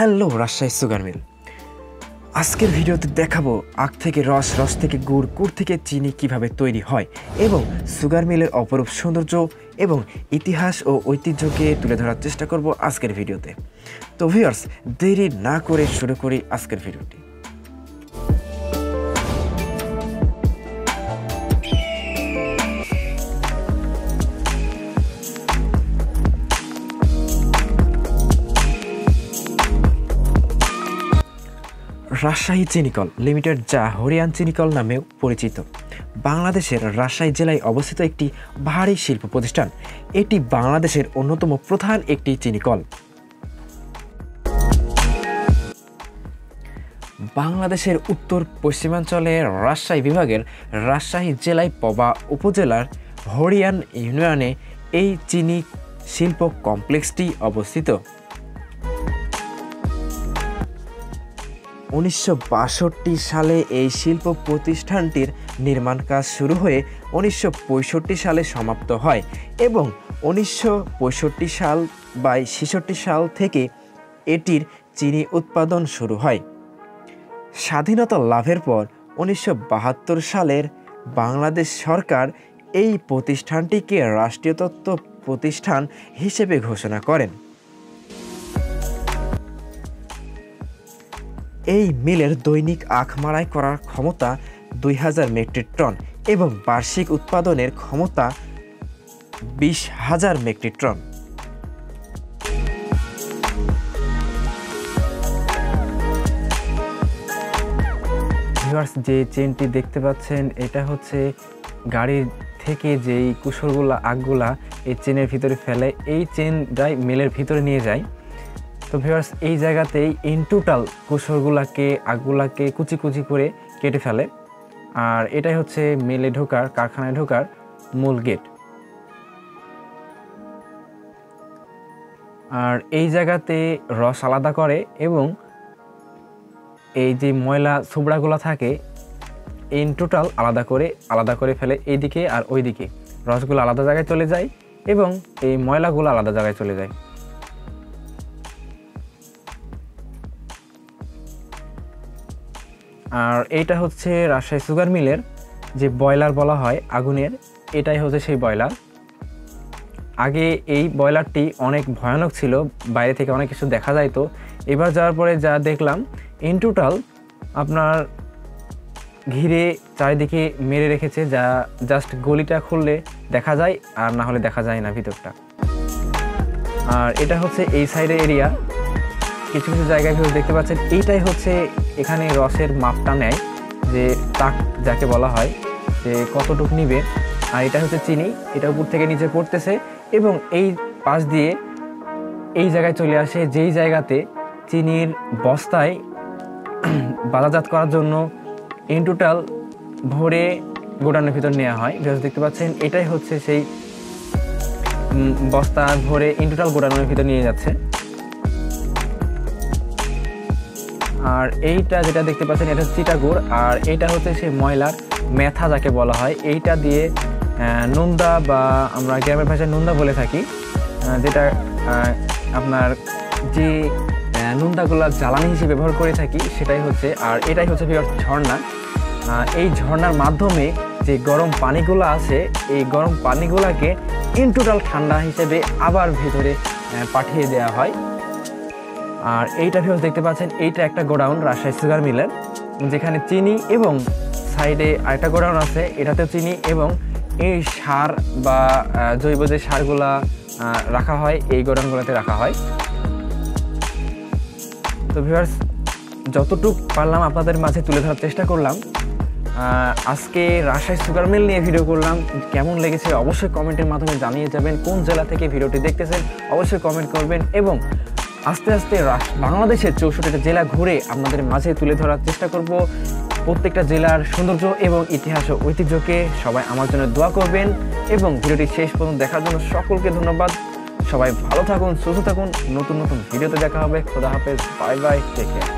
Hello Rajshahi sugar mill. আজকের ভিডিওতে দেখাবো আখ থেকে রস, রস থেকে গুড়, গুড় থেকে চিনি কিভাবে তৈরি হয় এবং সুগার মিলের অপরূপ সৌন্দর্য এবং ইতিহাস ও ঐতিহ্যকে তুলে ধরার চেষ্টা করব আজকের ভিডিওতে। তো ভিউয়ার্স, দেরি না করে শুরু করি আজকের ভিডিওটি। রাজশাহী চিনিকল লিমিটেড, যা হরিয়ান চিনিকল নামেও পরিচিত, বাংলাদেশের রাজশাহী জেলায় অবস্থিত একটি ভারী শিল্প প্রতিষ্ঠান। এটি বাংলাদেশের অন্যতম প্রধান একটি চিনিকল। বাংলাদেশের উত্তর পশ্চিমাঞ্চলের রাজশাহী বিভাগের রাজশাহী জেলায় পবা উপজেলার হরিয়ান ইউনিয়নে এই চিনি শিল্প কমপ্লেক্সটি অবস্থিত। 1962 সালে এই শিল্প প্রতিষ্ঠানটির নির্মাণ কাজ শুরু হয়ে 1965 সালে সমাপ্ত হয় এবং 1965 সাল বা 66 সাল থেকে এটির চিনি উৎপাদন শুরু হয়। স্বাধীনতা লাভের পর 1972 সালের বাংলাদেশ সরকার এই প্রতিষ্ঠানটিকে রাষ্ট্রীয় তত্ত্ব প্রতিষ্ঠান হিসেবে ঘোষণা করেন। এই মিলের দৈনিক আখ মাড়াই করার ক্ষমতা 2000 মেট্রিক টন এবং বার্ষিক উৎপাদনের ক্ষমতা 20,000 মেট্রিক টন। ভিউয়ার্স, যে চেনটি দেখতে পাচ্ছেন এটা হচ্ছে গাড়ির থেকে যেই কুশরগুলা আখগুলা এই চেনের ভিতরে ফেলে, এই চেনটাই মিলের ভিতরে নিয়ে যায়। তো ভিউয়ার্স, এই জায়গাতেই ইন টোটাল কুশরগুলাকে আখগুলাকে কুচি কুচি করে কেটে ফেলে, আর এটাই হচ্ছে মিলে ঢোকার, কারখানায় ঢোকার মূল গেট। আর এই জায়গাতে রস আলাদা করে এবং এই যে ময়লা ছোবড়াগুলো থাকে ইন টোটাল আলাদা করে ফেলে এইদিকে আর ওইদিকে। রসগুলো আলাদা জায়গায় চলে যায় এবং এই ময়লাগুলো আলাদা জায়গায় চলে যায়। আর এইটা হচ্ছে রাজশাহী সুগার মিলের যে বয়লার বলা হয় আগুনের, এটাই হচ্ছে সেই বয়লার। আগে এই বয়লারটি অনেক ভয়ানক ছিল, বাইরে থেকে অনেক কিছু দেখা যায়। তো এবার যাওয়ার পরে যা দেখলাম, ইন টোটাল আপনার ঘিরে চারিদিকে মেরে রেখেছে, যা জাস্ট গলিটা খুললে দেখা যায়, আর না হলে দেখা যায় না ভিতরটা। আর এটা হচ্ছে এই সাইডের এরিয়া। কিছু কিছু জায়গায় দেখতে পাচ্ছেন এইটাই হচ্ছে এখানে রসের মাপটা নেয়, যে তাক যাকে বলা হয়, যে কতটুক নিবে। আর এটা হচ্ছে চিনি, এটা উপর থেকে নিচে পড়তেছে এবং এই পাশ দিয়ে এই জায়গায় চলে আসে, যেই জায়গাতে চিনির বস্তায় বাজারজাত করার জন্য ইন টোটাল ভরে গোডাউনের ভিতর নেওয়া হয়। দেখতে পাচ্ছেন এটাই হচ্ছে সেই বস্তা ভরে ইন টোটাল গোডাউনের ভিতর নিয়ে যাচ্ছে। আর এইটা যেটা দেখতে পাচ্ছেন এটা হচ্ছে চিটাগুড়, আর এইটা হচ্ছে সেই ময়লার মেথা যাকে বলা হয়। এইটা দিয়ে নুন্দা, বা আমরা গ্রামের ভাষায় নুন্দা বলে থাকি, যেটা আপনার যে নুন্দাগুলা জ্বালানি হিসেবে ব্যবহার করে থাকি সেটাই হচ্ছে। আর এটাই হচ্ছে ঝর্ণা। এই ঝর্ণার মাধ্যমে যে গরম পানিগুলো আছে, এই গরম পানিগুলাকে ইন টোটাল ঠান্ডা হিসেবে আবার ভেতরে পাঠিয়ে দেওয়া হয়। আর এইটা দেখতে পাচ্ছেন এইটা একটা গোডাউন রাজশাহী সুগার মিলের, যেখানে চিনি এবং সাইডে আরেকটা গোডাউন আছে, এটাতেও চিনি এবং এই সার বা জৈব যে সারগুলা রাখা হয় এই গোডাউনগুলোতে রাখা হয়। তো ভিউয়ার্স, যতটুকু পারলাম আপনাদের মাঝে তুলে ধরার চেষ্টা করলাম। আজকে রাজশাহী সুগার মিল নিয়ে ভিডিও করলাম। কেমন লেগেছে অবশ্যই কমেন্টের মাধ্যমে জানিয়ে যাবেন। কোন জেলা থেকে ভিডিওটি দেখতেছেন অবশ্যই কমেন্ট করবেন এবং আস্তে আস্তে বাংলাদেশের 64টা জেলা ঘুরে আপনাদের মাঝে তুলে ধরার চেষ্টা করব প্রত্যেকটা জেলার সৌন্দর্য এবং ইতিহাস ও ঐতিহ্যকে। সবাই আমার জন্য দোয়া করবেন এবং ভিডিওটি শেষ পর্যন্ত দেখার জন্য সকলকে ধন্যবাদ। সবাই ভালো থাকুন, সুস্থ থাকুন। নতুন নতুন ভিডিওতে দেখা হবে। খোদা হাফেজ, বাই বাই, টেক কেয়ার।